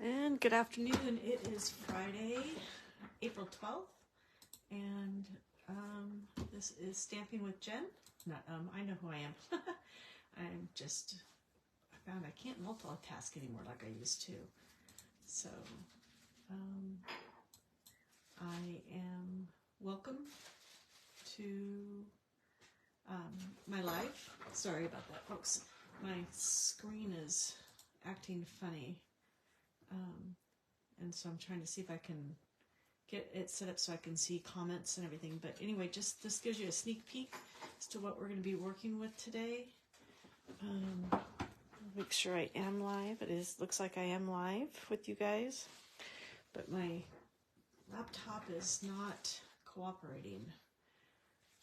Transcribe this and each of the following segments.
And good afternoon. It is Friday, April 12th, and this is Stamping with Jen. Not I know who I am. I found I can't multitask anymore like I used to. So I am welcome to my live. Sorry about that, folks. My screen is acting funny. And so I'm trying to see if I can get it set up so I can see comments and everything. But anyway, just this gives you a sneak peek as to what we're going to be working with today. Make sure I am live. Looks like I am live with you guys, but my laptop is not cooperating.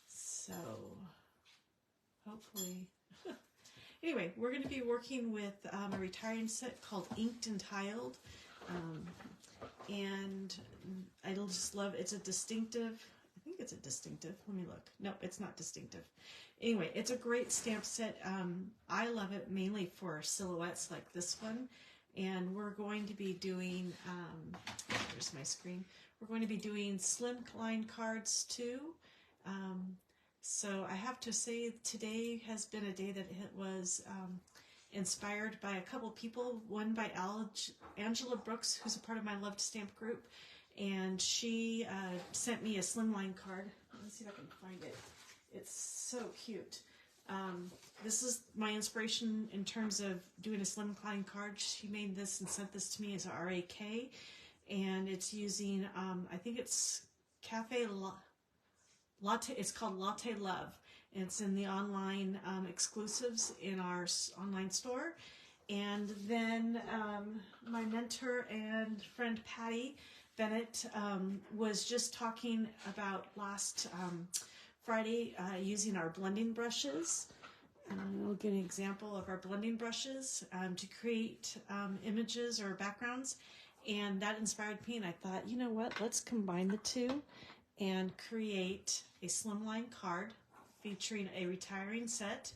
So hopefully. Anyway, we're going to be working with a retiring set called Inked and Tiled. And I just love, it's a distinctive, I think it's a distinctive, let me look. No, it's not distinctive. Anyway, it's a great stamp set. I love it mainly for silhouettes like this one. And we're going to be doing, here's my screen. We're going to be doing slim line cards too. So I have to say today has been a day that it was inspired by a couple people, one by Angela Brooks, who's a part of my Love to Stamp group, and she sent me a slimline card. Let's see if I can find it. It's so cute. This is my inspiration in terms of doing a slimline card. She made this and sent this to me as a RAK, and it's using, I think it's Cafe Latte. It's called Latte Love. It's in the online exclusives in our online store. And then my mentor and friend Patty Bennett was just talking about last Friday using our blending brushes. We'll get an example of our blending brushes to create images or backgrounds. And that inspired me, and I thought, you know what, let's combine the two and create a slimline card featuring a retiring set.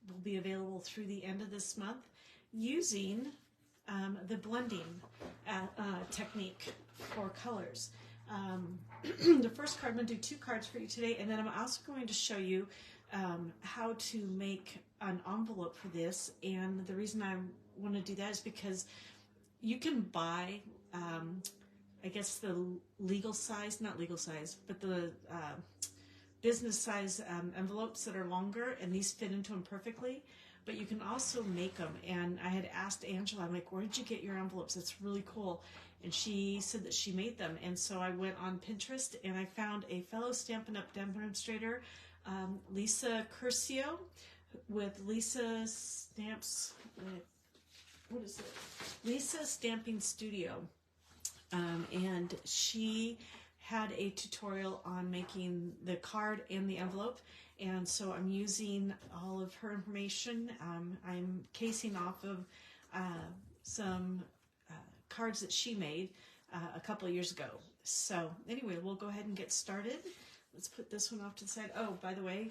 Will be available through the end of this month using the blending technique for colors. The first card, I'm going to do 2 cards for you today, and then I'm also going to show you how to make an envelope for this. And the reason I want to do that is because you can buy I guess the legal size, not legal size, but the business size envelopes that are longer, and these fit into them perfectly. But you can also make them. And I had asked Angela, I'm like, where did you get your envelopes? It's really cool. And she said that she made them. And so I went on Pinterest and I found a fellow Stampin' Up! Demonstrator, Lisa Curcio, with Lisa Stamps, what is it? Lisa Stamping Studio. And she had a tutorial on making the card and the envelope, and so I'm using all of her information. I'm casing off of some cards that she made a couple of years ago. So anyway, we'll go ahead and get started. Let's put this one off to the side. Oh, by the way,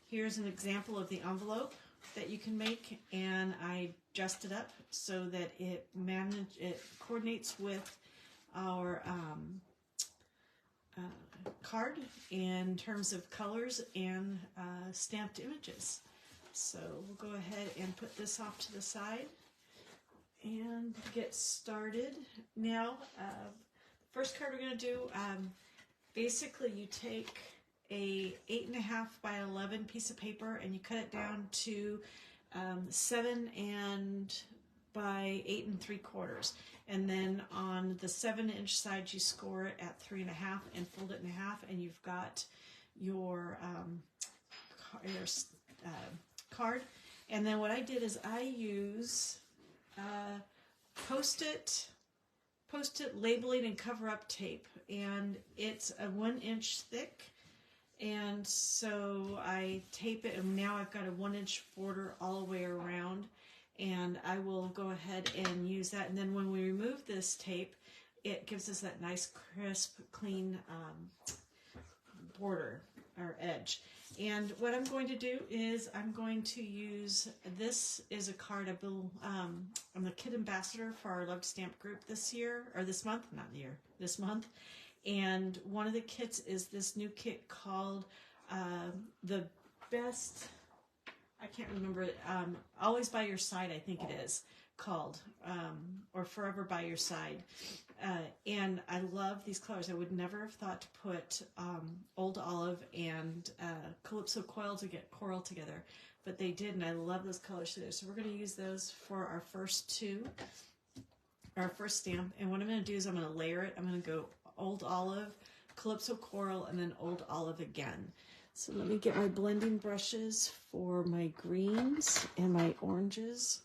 here's an example of the envelope that you can make, and I dressed it up so that it coordinates with our card in terms of colors and stamped images. So we'll go ahead and put this off to the side and get started. Now, first card we're going to do, basically you take a 8.5 by 11 piece of paper and you cut it down to 7 by 8 3/4, and then on the 7-inch side you score it at 3.5 and fold it in half, and you've got your card. And then what I did is I use post-it labeling and cover-up tape, and it's a 1-inch thick. And so I tape it, and now I've got a 1-inch border all the way around, and I will go ahead and use that. And then when we remove this tape, it gives us that nice, crisp, clean border or edge. And what I'm going to do is I'm going to use, this is a card I'm the kid ambassador for our Love to Stamp group this year, or this month, not year, this month. And one of the kits is this new kit called the best, I can't remember it, Always by Your Side, I think it is called, or Forever by Your Side. And I love these colors. I would never have thought to put Old Olive and Calypso Coral together, but they did, and I love those colors together. So we're going to use those for our first stamp. And what I'm going to do is I'm going to layer it. I'm going to go Old Olive, Calypso Coral, and then Old Olive again. So let me get my blending brushes for my greens and my oranges.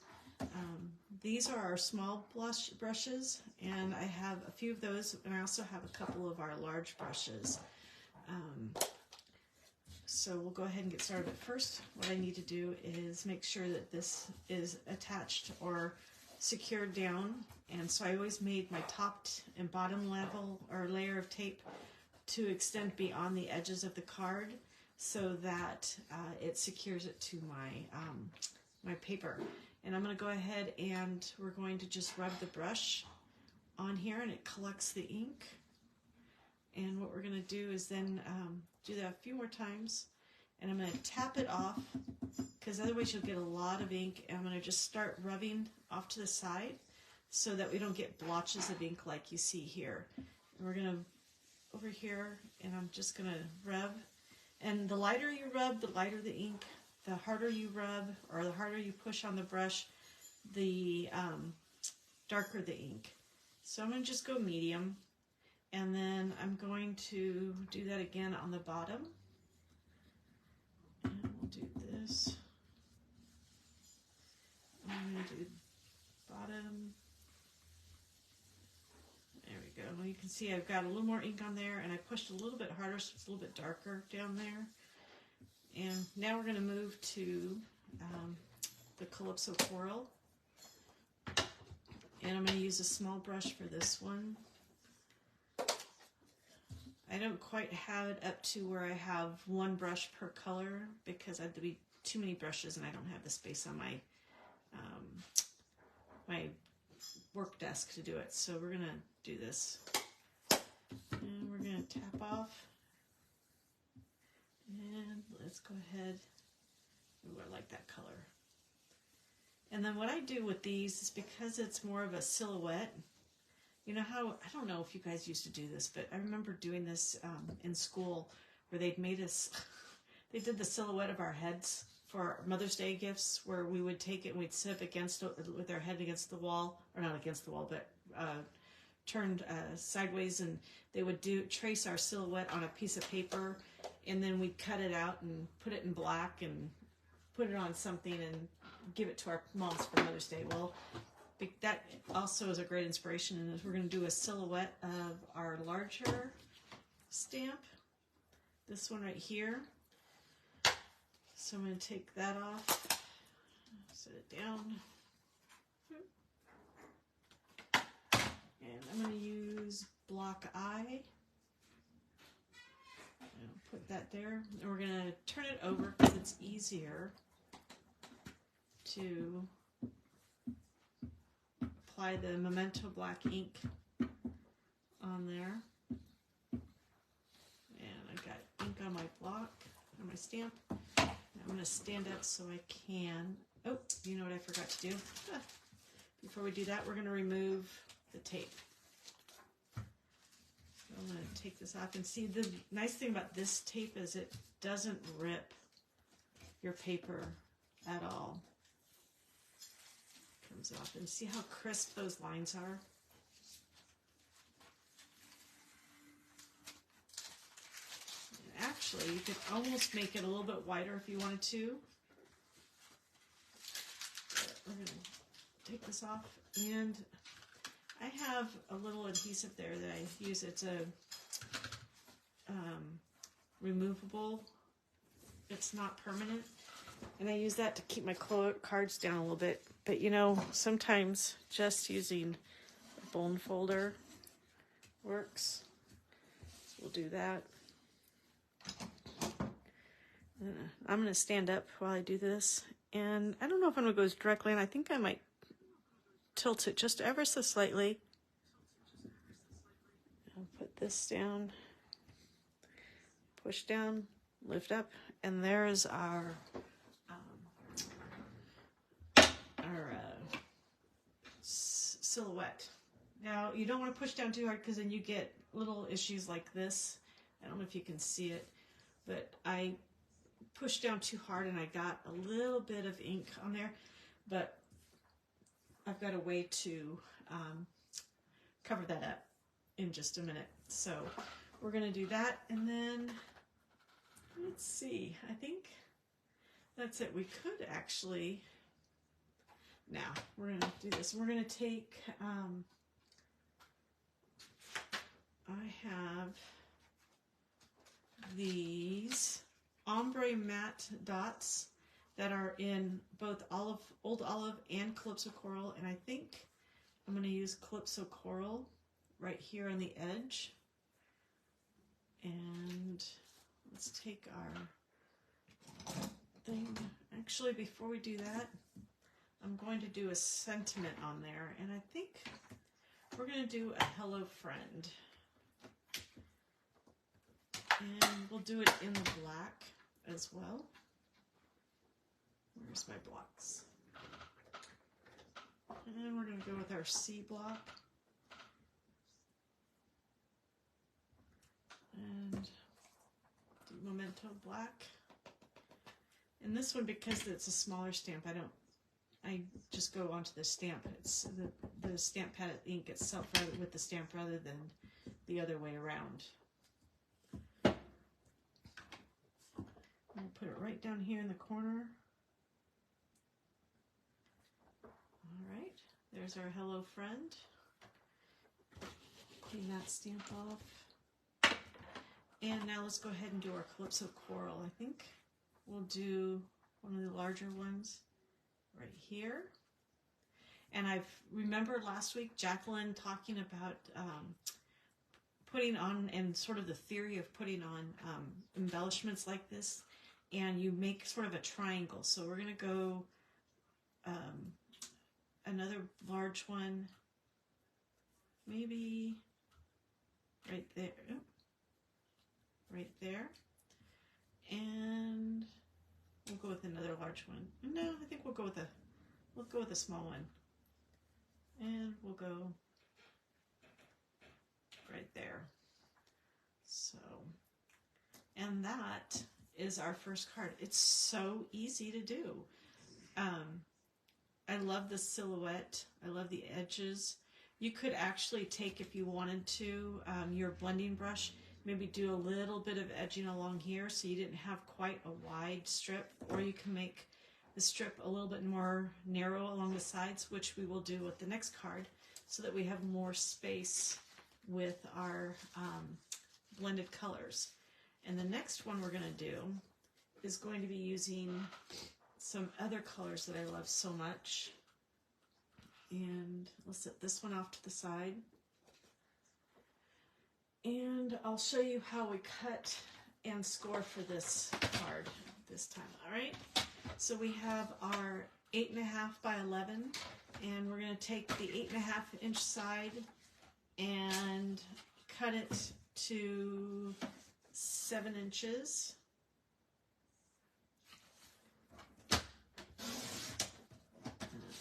These are our small blush brushes, and I have a few of those, and I also have a couple of our large brushes. So we'll go ahead and get started. But first, what I need to do is make sure that this is attached or secured down. And so I always made my top and bottom level or layer of tape to extend beyond the edges of the card so that it secures it to my paper. And I'm going to go ahead and we're going to just rub the brush on here, and it collects the ink. And what we're going to do is then do that a few more times, and I'm going to tap it off because otherwise you'll get a lot of ink. And I'm going to just start rubbing off to the side so that we don't get blotches of ink like you see here. And we're going to over here, and I'm just going to rub. And the lighter you rub, the lighter the ink. The harder you rub or the harder you push on the brush, the darker the ink. So I'm going to just go medium, and then I'm going to do that again on the bottom. And we'll do this. I'm going to do bottom. There we go. Well, you can see I've got a little more ink on there, and I pushed a little bit harder so it's a little bit darker down there. And now we're going to move to the Calypso Coral. And I'm going to use a small brush for this one. I don't quite have it up to where I have one brush per color because I'd be too many brushes and I don't have the space on my my work desk to do it. So we're going to do this. And we're going to tap off. And let's go ahead. Ooh, I like that color. And then what I do with these is because it's more of a silhouette. You know how, I don't know if you guys used to do this, but I remember doing this in school where they'd made us, they did the silhouette of our heads for our Mother's Day gifts, where we would take it and we'd sit up against with our head against the wall, or not against the wall, but turned sideways, and they would trace our silhouette on a piece of paper, and then we'd cut it out and put it in black and put it on something and give it to our moms for Mother's Day. Well, that also is a great inspiration, and we're going to do a silhouette of our larger stamp, this one right here. So I'm going to take that off, set it down, and I'm going to use block I. Put that there, and we're going to turn it over because it's easier to apply the Memento black ink on there. And I've got ink on my block, on my stamp. And I'm going to stand up so I can, oh, you know what I forgot to do? Before we do that, we're going to remove the tape. I'm going to take this off, and see, the nice thing about this tape is it doesn't rip your paper at all. It comes off, and see how crisp those lines are? And actually, you could almost make it a little bit wider if you wanted to. But we're going to take this off, and I have a little adhesive there that I use. It's a removable. It's not permanent. And I use that to keep my cards down a little bit. But you know, sometimes just using a bone folder works. So we'll do that. I'm going to stand up while I do this. And I don't know if I'm going to go directly in. I think I might tilt it just ever so slightly. I'll put this down, push down, lift up, and there's our silhouette. Now, you don't want to push down too hard because then you get little issues like this. I don't know if you can see it, but I pushed down too hard and I got a little bit of ink on there, but I've got a way to cover that up in just a minute. So we're going to do that, and then let's see, I think that's it. We could actually, now we're going to do this. We're going to take, I have these Ombre matte dots that are in both Old Olive and Calypso Coral, and I think I'm going to use Calypso Coral right here on the edge. And let's take our thing. Actually, before we do that, I'm going to do a sentiment on there, and I think we're going to do a hello friend. And we'll do it in the black as well. Where's my blocks? And then we're going to go with our C block. And do Memento black. And this one, because it's a smaller stamp, I just go onto the stamp. It's the stamp pad ink itself with the stamp rather than the other way around. We'll put it right down here in the corner. All right, there's our hello friend. Clean that stamp off. And now let's go ahead and do our Calypso Coral. I think we'll do one of the larger ones right here. And I've remembered last week Jacqueline talking about putting on, and sort of the theory of putting on embellishments like this, and you make sort of a triangle. So we're going to go another large one, maybe right there. Oh, right there. And we'll go with another large one. No, I think we'll go with a small one. And we'll go right there. So, and that is our first card. It's so easy to do. I love the silhouette. I love the edges. You could actually take, if you wanted to, your blending brush, maybe do a little bit of edging along here so you didn't have quite a wide strip, or you can make the strip a little bit more narrow along the sides, which we will do with the next card, so that we have more space with our blended colors. And the next one we're going to do is going to be using some other colors that I love so much. And we'll set this one off to the side. And I'll show you how we cut and score for this card this time. All right. So we have our 8.5 by 11, and we're going to take the 8.5 inch side and cut it to 7 inches.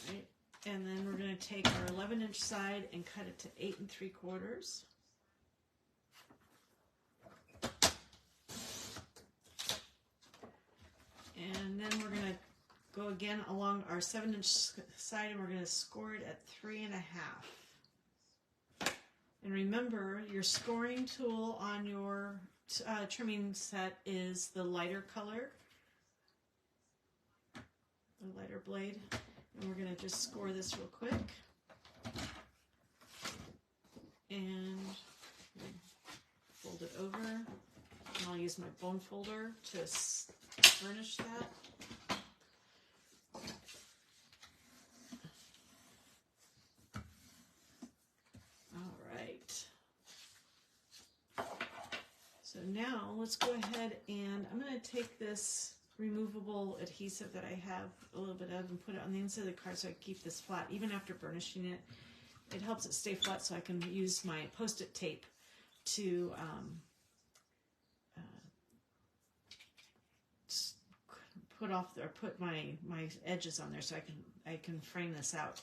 Alright, and then we're going to take our 11 inch side and cut it to 8 3/4. And then we're going to go again along our 7 inch side, and we're going to score it at 3.5. And remember, your scoring tool on your trimming set is the lighter color, the lighter blade. And we're going to just score this real quick. And fold it over. And I'll use my bone folder to burnish that. All right. So now let's go ahead and I'm going to take this removable adhesive that I have a little bit of and put it on the inside of the card so I keep this flat. Even after burnishing it, it helps it stay flat so I can use my Post-it tape to put off or put my edges on there so I can frame this out.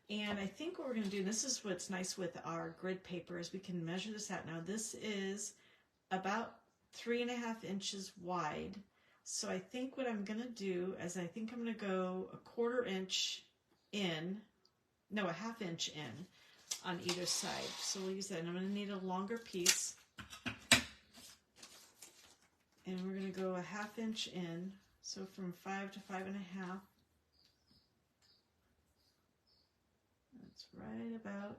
And I think what we're going to do, this is what's nice with our grid paper, is we can measure this out. Now this is about 3.5 inches wide. So I think what I'm going to do is I think I'm going to go a 1/4 inch in, no, a 1/2 inch in on either side. So we'll use that. And I'm going to need a longer piece. And we're going to go a 1/2 inch in. So from 5 to 5.5. That's right about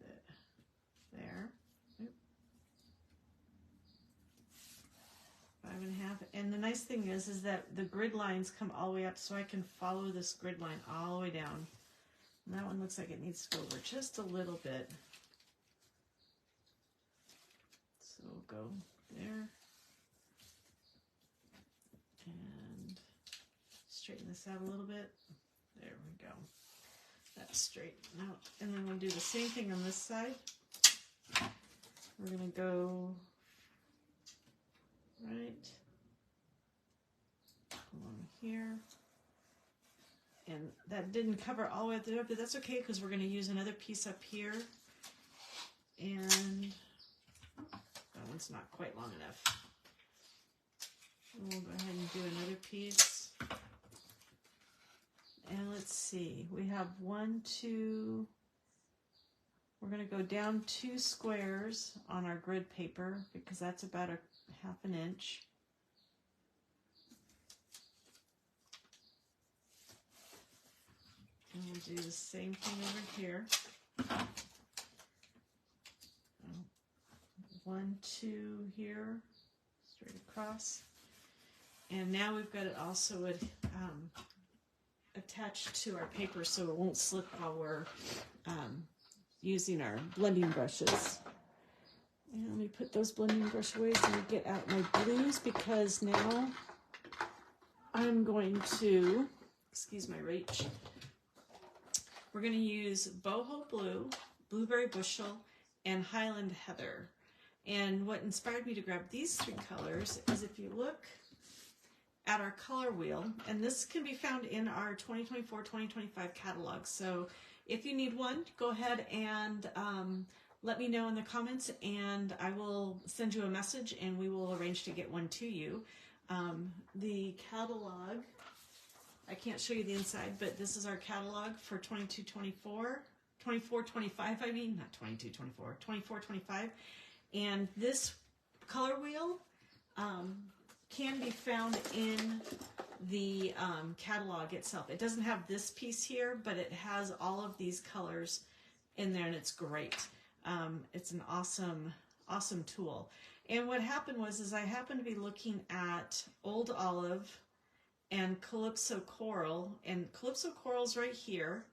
there. 5.5. And the nice thing is that the grid lines come all the way up, so I can follow this grid line all the way down. And that one looks like it needs to go over just a little bit. So we'll go there. And straighten this out a little bit. There we go. That's straight out. And then we'll do the same thing on this side. We're going to go right along here. And that didn't cover all the way up there, but that's okay because we're going to use another piece up here. And that one's not quite long enough. We'll go ahead and do another piece. And let's see, we have 1, 2, we're going to go down 2 squares on our grid paper because that's about a 1/2 inch. And we'll do the same thing over here. 1, 2 here, straight across. And now we've got it also attached to our paper so it won't slip while we're using our blending brushes. And let me put those blending brush away so we get out my blues, because now I'm going to, excuse my reach, we're going to use Boho Blue, Blueberry Bushel, and Highland Heather. And what inspired me to grab these 3 colors is if you look at our color wheel, and this can be found in our 2024-2025 catalog. So if you need one, go ahead and let me know in the comments, and I will send you a message and we will arrange to get one to you. The catalog, I can't show you the inside, but this is our catalog for 22-24, 24-25, I mean, not 22-24, 24-25. And this color wheel can be found in the catalog itself. It doesn't have this piece here, but it has all of these colors in there, and it's great. It's an awesome, awesome tool. And what happened was I happened to be looking at Old Olive and Calypso Coral, and Calypso Coral's right here,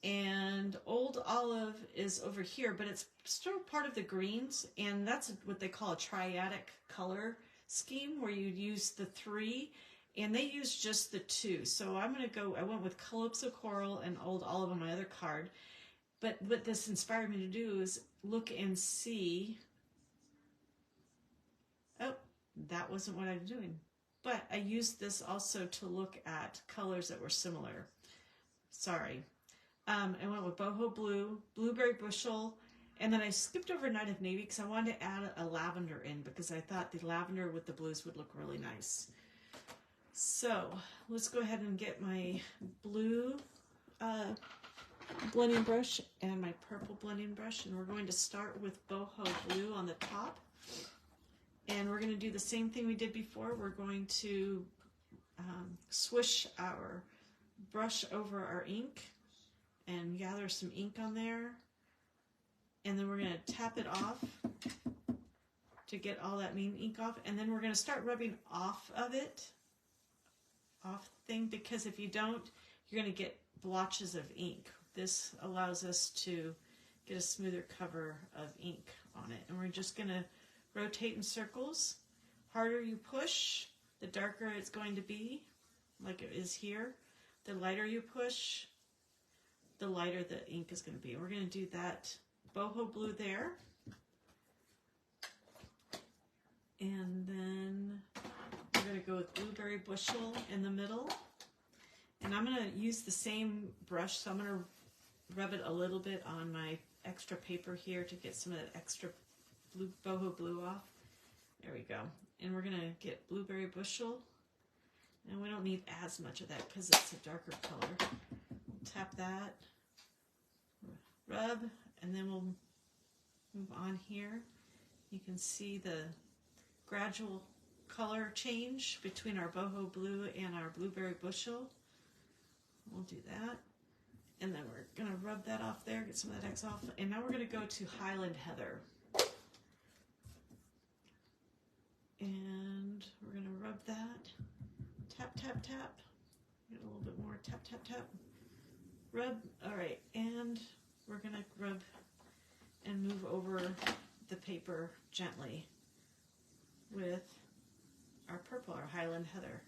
and Old Olive is over here, but it's still part of the greens, and that's what they call a triadic color scheme, where you use the 3, and they use just the 2. So I'm going to go, I went with Calypso Coral and Old Olive on my other card. But what this inspired me to do is look and see, oh, that wasn't what I was doing. But I used this also to look at colors that were similar. Sorry. I went with Boho Blue, Blueberry Bushel, and then I skipped over Night of Navy because I wanted to add a lavender in because I thought the lavender with the blues would look really nice. So let's go ahead and get my blue blending brush and my purple blending brush, and we're going to start with Boho Blue on the top. And we're going to do the same thing we did before. We're going to swish our brush over our ink and gather some ink on there. And then we're going to tap it off to get all that mean ink off. And then we're going to start rubbing off of it, off the thing, because if you don't, you're going to get blotches of ink. This allows us to get a smoother cover of ink on it. And we're just going to rotate in circles. Harder you push, the darker it's going to be, like it is here. The lighter you push, the lighter the ink is going to be. We're going to do that boho blue there. And then we're going to go with blueberry bushel in the middle. And I'm going to use the same brush, so I'm going to rub it a little bit on my extra paper here to get some of that extra blue, boho blue off. There we go. And we're going to get blueberry bushel. And we don't need as much of that because it's a darker color. Tap that, rub, and then we'll move on here. You can see the gradual color change between our boho blue and our blueberry bushel. We'll do that. And then we're going to rub that off there, get some of that X off. And now we're going to go to Highland Heather. And we're going to rub that. Tap, tap, tap. Get a little bit more. Tap, tap, tap. Rub. All right. And we're going to rub and move over the paper gently with our purple, our Highland Heather.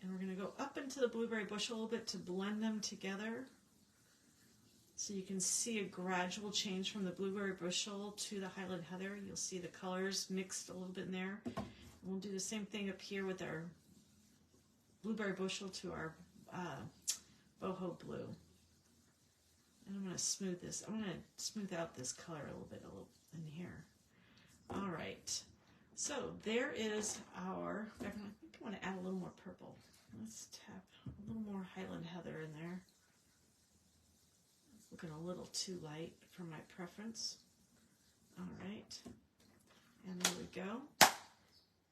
And we're going to go up into the blueberry bushel a little bit to blend them together. So you can see a gradual change from the blueberry bushel to the Highland Heather. You'll see the colors mixed a little bit in there. And we'll do the same thing up here with our blueberry bushel to our boho blue. And I'm going to smooth this. I'm going to smooth out this color a little bit in here. All right. So there is our, I think I want to add a little more purple. Let's tap a little more Highland Heather in there. It's looking a little too light for my preference. All right. And there we go.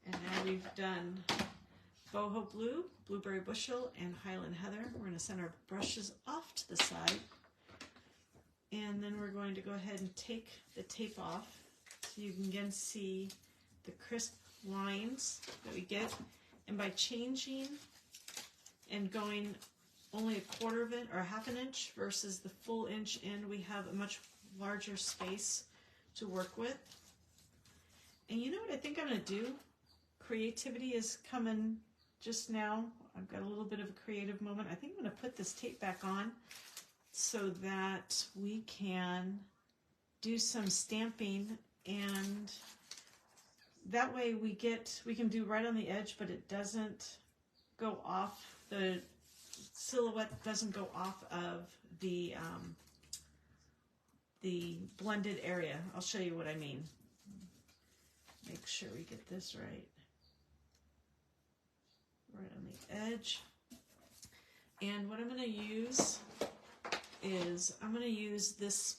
And now we've done boho blue, blueberry bushel, and Highland Heather. We're going to send our brushes off to the side. And then we're going to go ahead and take the tape off so you can again see the crisp lines that we get. And by changing and going only a quarter of it or a half an inch versus the full inch in, we have a much larger space to work with. And you know what I think I'm going to do? Creativity is coming just now. I've got a little bit of a creative moment. I think I'm going to put this tape back on so that we can do some stamping, and that way we can do right on the edge, but it doesn't go off, the silhouette doesn't go off of the blended area. I'll show you what I mean. Make sure we get this right. Right on the edge. And what I'm going to use is I'm going to use this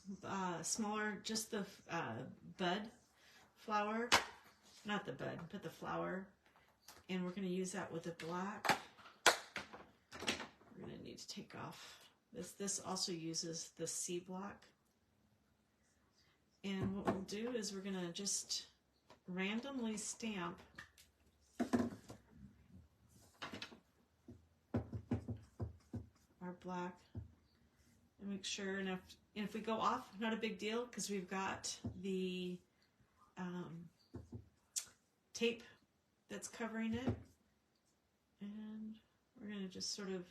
smaller, just the bud flower, not the bud, but the flower, and we're going to use that with the black. We're going to need to take off this. This also uses the C block. And what we'll do is we're going to just randomly stamp our black and make sure, and if we go off, not a big deal because we've got the tape that's covering it, and we're going to just sort of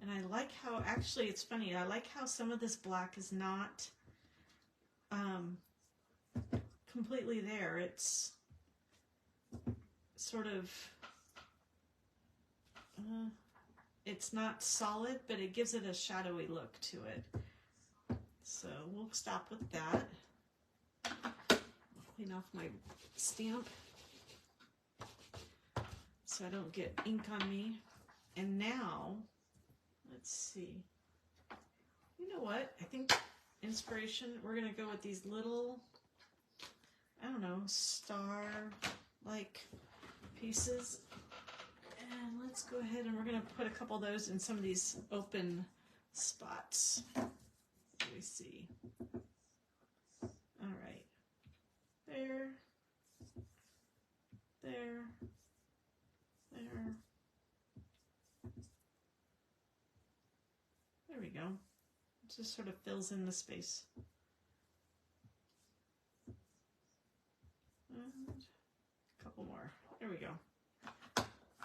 and I like how, actually it's funny, I like how some of this black is not completely there. It's sort of it's not solid, but it gives it a shadowy look to it. So we'll stop with that. I'll clean off my stamp so I don't get ink on me. And now, let's see. You know what? I think inspiration, we're going to go with these little, I don't know, star-like pieces. And let's go ahead and we're going to put a couple of those in some of these open spots. Let me see. All right. There. There. There. Just sort of fills in the space. And a couple more. There we go.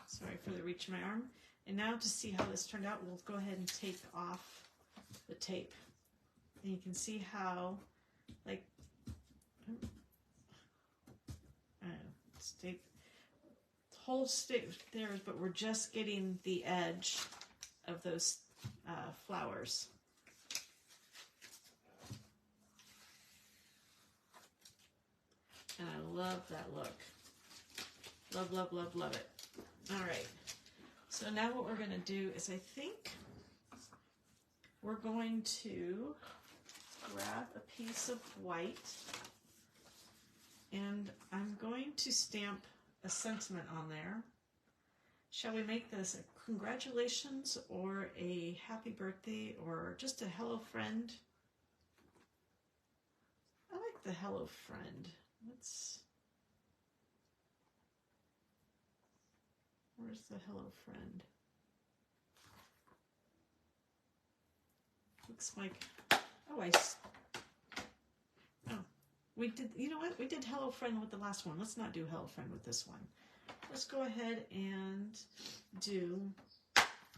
Sorry for the reach of my arm. And now to see how this turned out, we'll go ahead and take off the tape. And you can see how, like, whole stick there, but we're just getting the edge of those flowers. And I love that look. Love, love, love, love it. All right. So now what we're going to do is I think we're going to grab a piece of white and I'm going to stamp a sentiment on there. Shall we make this a congratulations or a happy birthday or just a hello friend? I like the hello friend. Where's the hello friend? Looks like, we did, you know what? We did hello friend with the last one. Let's not do hello friend with this one. Let's go ahead and do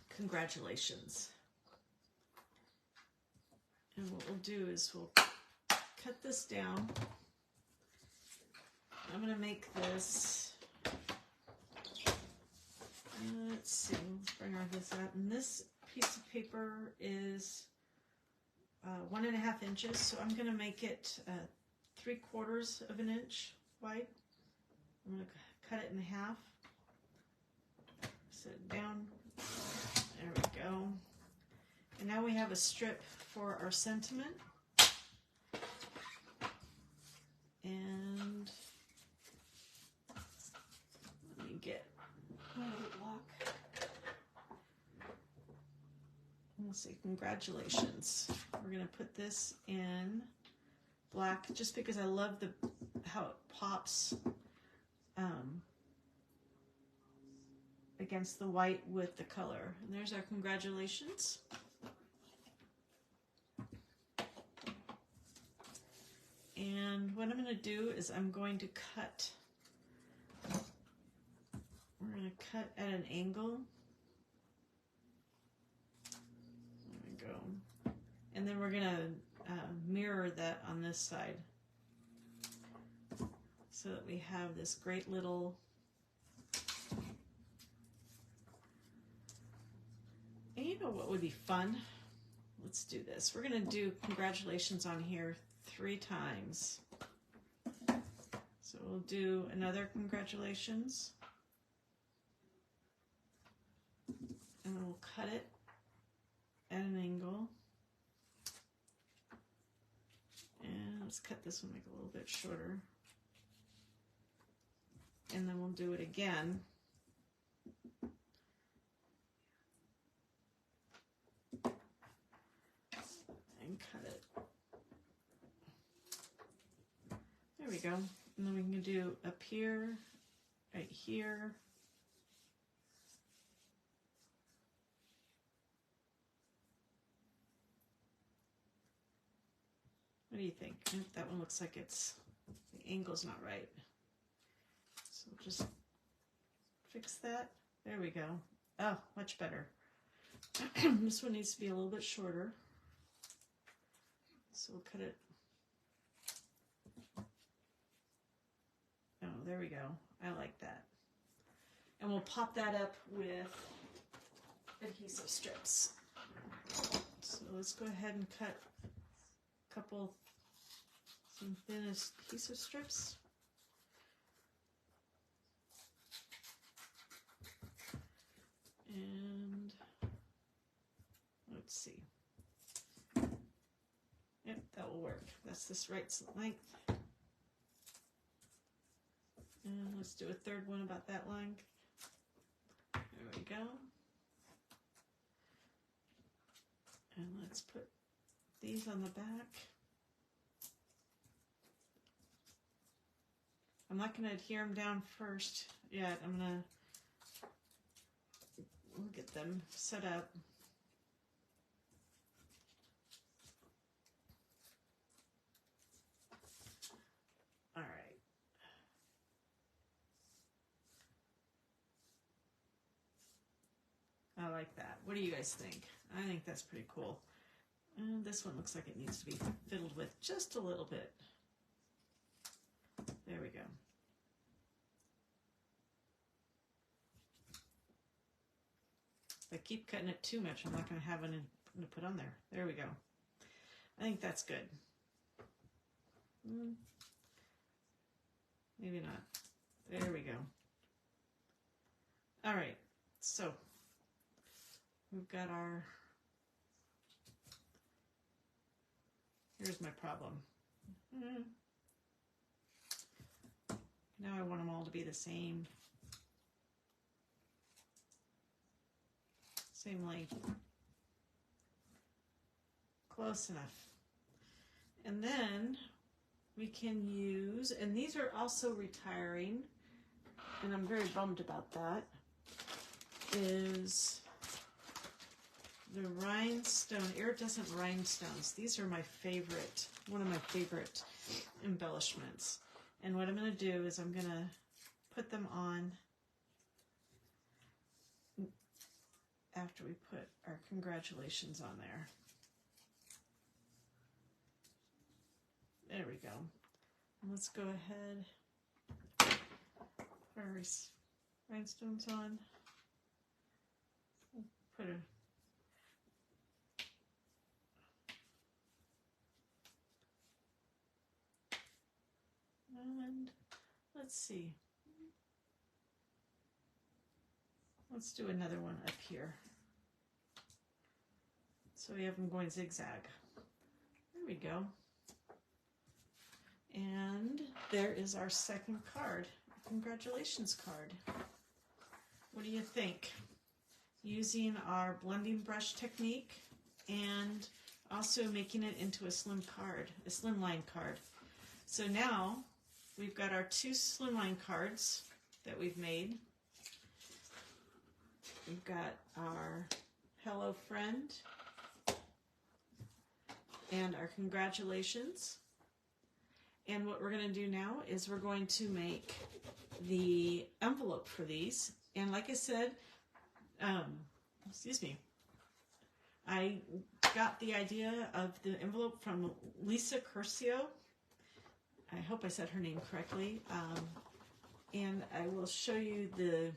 congratulations. And what we'll do is we'll cut this down. I'm going to make this, let's see, let's bring our this out. And this piece of paper is 1.5 inches, so I'm going to make it 3/4 of an inch wide. I'm going to cut it in half. Set it down. There we go. And now we have a strip for our sentiment. And let me get my block. We'll see, congratulations. We're going to put this in black just because I love how it pops against the white with the color. And there's our congratulations. And what I'm going to do is I'm going to cut, we're going to cut at an angle. There we go. And then we're going to mirror that on this side so that we have this great little and you know what would be fun? Let's do this. We're going to do congratulations on here 3 times. So we'll do another congratulations. And then we'll cut it at an angle. And let's cut this one, make it a little bit shorter. And then we'll do it again. And cut it. There we go. And then we can do up here, right here. What do you think? That one looks like it's, the angle's not right. So just fix that. There we go. Oh, much better. This one needs to be a little bit shorter. So we'll cut it. Oh, there we go. I like that. And we'll pop that up with adhesive strips. So let's go ahead and cut a couple, some thin adhesive strips. And let's see. Yep, that will work. That's this right length. And let's do a third one about that length. There we go. And let's put these on the back. I'm not going to adhere them down first yet. I'm going to, we'll get them set up. like that. What do you guys think? I think that's pretty cool. And this one looks like it needs to be fiddled with just a little bit. There we go. If I keep cutting it too much, I'm not going to have anything to put on there. There we go. I think that's good. Maybe not. There we go. All right, so we've got our, here's my problem. Now I want them all to be the same length. Close enough. And then we can use, and these are also retiring, and I'm very bummed about that, is the Rhinestone, Iridescent Rhinestones. These are my favorite, one of my favorite embellishments. And what I'm going to do is I'm going to put them on after we put our congratulations on there. There we go. And let's go ahead, put our rhinestones on. Put a and let's see. Let's do another one up here. So we have them going zigzag. There we go. And there is our second card, congratulations card. What do you think? Using our blending brush technique and also making it into a slim card, a slimline card. So now we've got our two slimline cards that we've made. We've got our hello friend and our congratulations. And what we're going to do now is we're going to make the envelope for these. And like I said, excuse me, I got the idea of the envelope from Lisa Curcio. I hope I said her name correctly. And I will show you the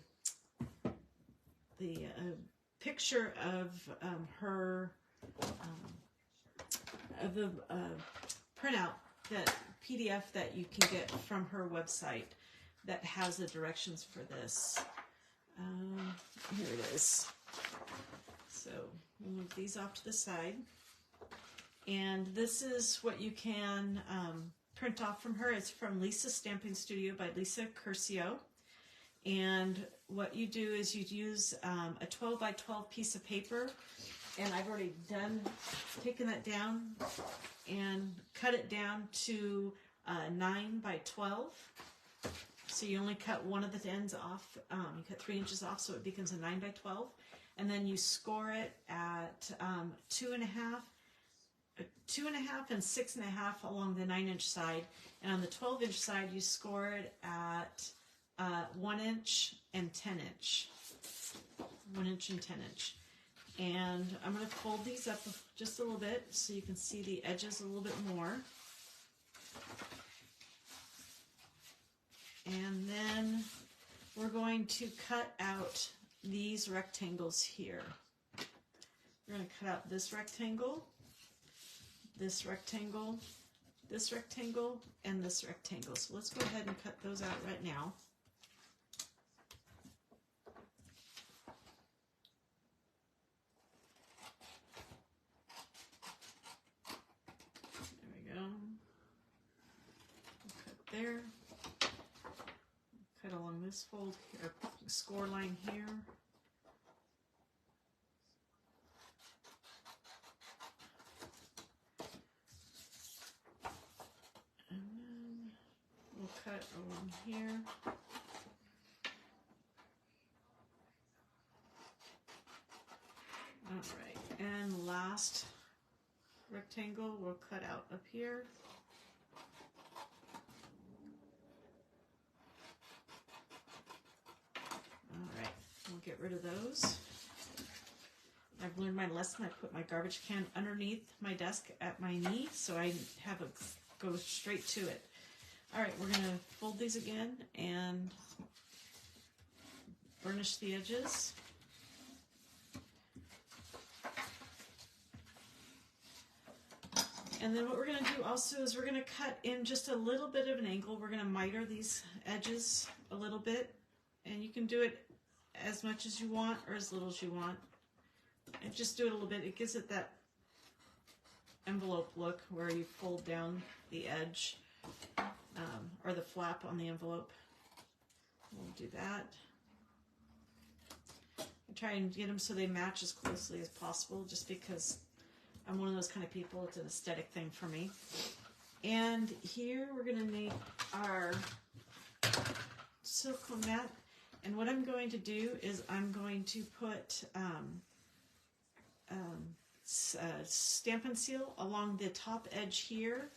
picture of her, of the printout, that PDF that you can get from her website that has the directions for this. Here it is. So we'll move these off to the side. And this is what you can print off from her. It's from Lisa's Stamping Studio by Lisa Curcio. And what you do is you use a 12 by 12 piece of paper, and I've already taken that down and cut it down to 9 by 12. So you only cut one of the ends off. You cut 3 inches off, so it becomes a 9 by 12. And then you score it at 2.5 and 6.5 along the 9-inch side. And on the 12-inch side, you score it at 1 inch and 10 inch. 1 inch and 10 inch. And I'm going to fold these up just a little bit so you can see the edges a little bit more. And then we're going to cut out these rectangles here. We're going to cut out this rectangle, this rectangle, this rectangle, and this rectangle. So let's go ahead and cut those out right now. There, cut along this fold here, score line here, and then we'll cut along here. All right, and last rectangle we'll cut out up here. We'll get rid of those. I've learned my lesson. I put my garbage can underneath my desk at my knee, so I have it go straight to it. All right, we're gonna fold these again and burnish the edges. And then what we're going to do also is we're going to cut in just a little bit of an angle. We're going to miter these edges a little bit. And you can do it as much as you want or as little as you want. And just do it a little bit. It gives it that envelope look where you fold down the edge or the flap on the envelope. We'll do that. I try and get them so they match as closely as possible just because I'm one of those kind of people. It's an aesthetic thing for me. And here we're going to make our silicone mat. And what I'm going to do is I'm going to put Stampin' Seal along the top edge here.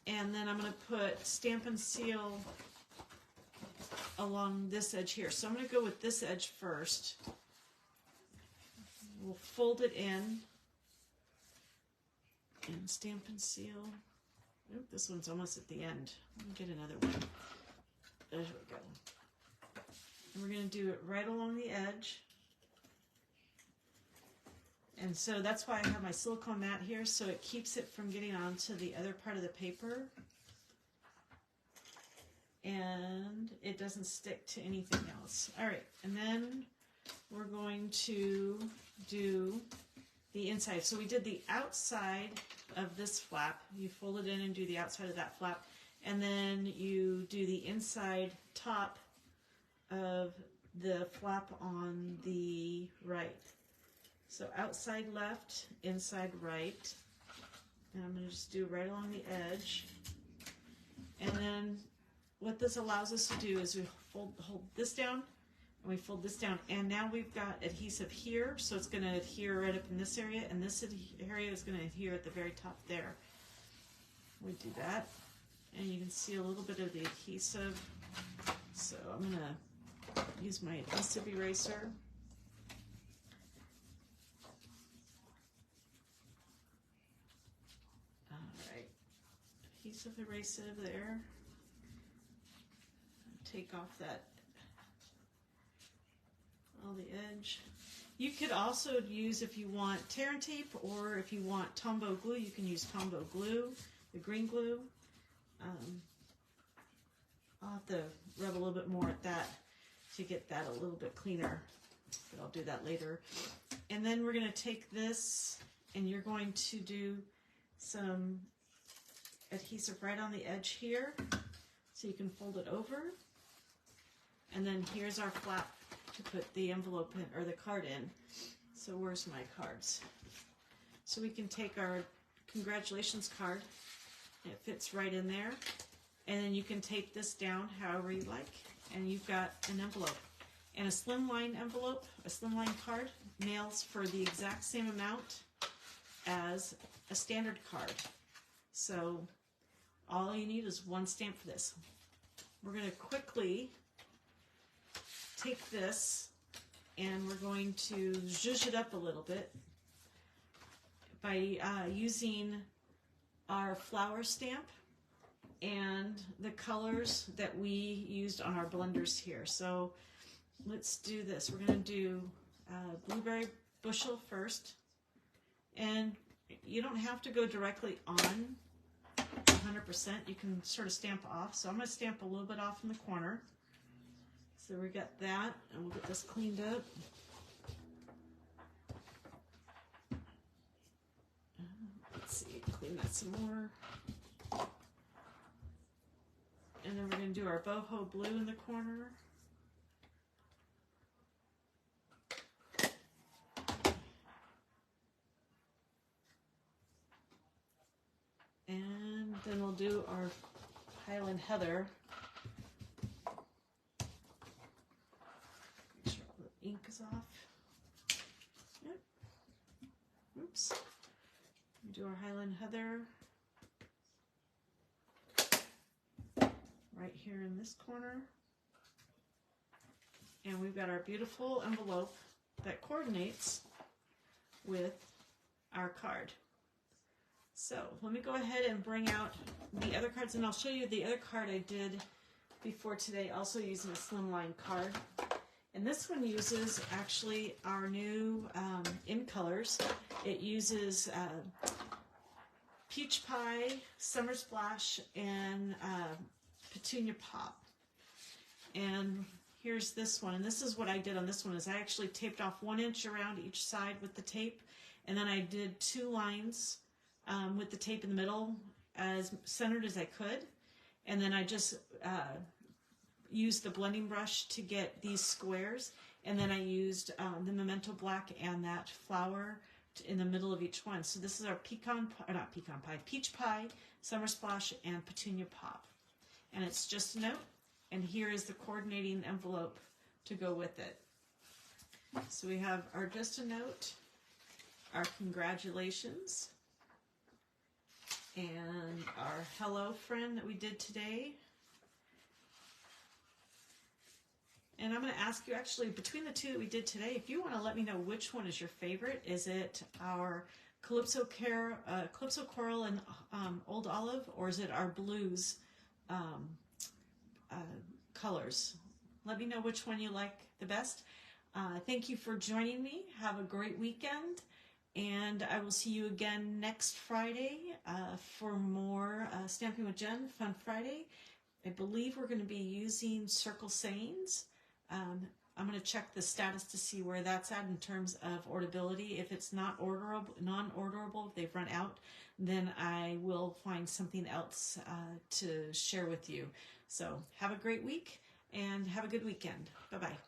And then I'm going to put Stampin' Seal along this edge here. So I'm going to go with this edge first. We'll fold it in. And Stampin' Seal. Oop, this one's almost at the end. Let me get another one. There we go. And we're going to do it right along the edge. And so that's why I have my silicone mat here, so it keeps it from getting onto the other part of the paper. And it doesn't stick to anything else. All right, and then we're going to do the inside. So we did the outside of this flap. You fold it in and do the outside of that flap. And then you do the inside top of the flap on the right. So outside left, inside right. And I'm going to just do right along the edge. And then what this allows us to do is we hold this down and we fold this down. And now we've got adhesive here, so it's going to adhere right up in this area, and this area is going to adhere at the very top there. We do that, and you can see a little bit of the adhesive. So I'm going to use my adhesive eraser. Alright, adhesive eraser there. Take off that, all the edge. You could also use, if you want, tear and tape, or if you want Tombow glue, you can use Tombow glue, the green glue. I'll have to rub a little bit more at that to get that a little bit cleaner, but I'll do that later. And then we're going to take this and you're going to do some adhesive right on the edge here, so you can fold it over. And then here's our flap to put the envelope in, or the card in. So where's my cards? So we can take our congratulations card. It fits right in there. And then you can tape this down however you like. And you've got an envelope. And a slimline envelope, a slimline card, mails for the exact same amount as a standard card. So all you need is one stamp for this. We're going to quickly take this and we're going to zhuzh it up a little bit by using our flower stamp and the colors that we used on our blenders here. So let's do this. We're going to do blueberry bushel first, and you don't have to go directly on 100%. You can sort of stamp off. So I'm going to stamp a little bit off in the corner. So we got that, and we'll get this cleaned up. Let's see, clean that some more. And then we're going to do our boho blue in the corner. And then we'll do our Highland heather. Make sure all the ink is off. Yep. Oops. We do our Highland heather right here in this corner. And we've got our beautiful envelope that coordinates with our card. So let me go ahead and bring out the other cards, and I'll show you the other card I did before today, also using a slimline card. And this one uses actually our new in colors. It uses Peach Pie, Summer Splash, and Petunia Pop. And here's this one, and this is what I did on this one, is I actually taped off 1 inch around each side with the tape, and then I did 2 lines with the tape in the middle as centered as I could, and then I just used the blending brush to get these squares, and then I used the Memento black and that flower in the middle of each one. So this is our Peach Pie, Summer Splash, and Petunia Pop. And it's just a note, and here is the coordinating envelope to go with it. So we have our just a note, our congratulations, and our hello friend that we did today. And I'm going to ask you, actually, between the two that we did today, if you want to let me know which one is your favorite. Is it our Calypso Coral and Old Olive, or is it our blues colors? Let me know which one you like the best. Thank you for joining me. Have a great weekend, and I will see you again next Friday for more Stamping with Jen, Fun Friday. I believe we're going to be using circle sayings. I'm going to check the status to see where that's at in terms of orderability. If it's not orderable, non-orderable, if they've run out, then I will find something else to share with you. So have a great week and have a good weekend. Bye-bye.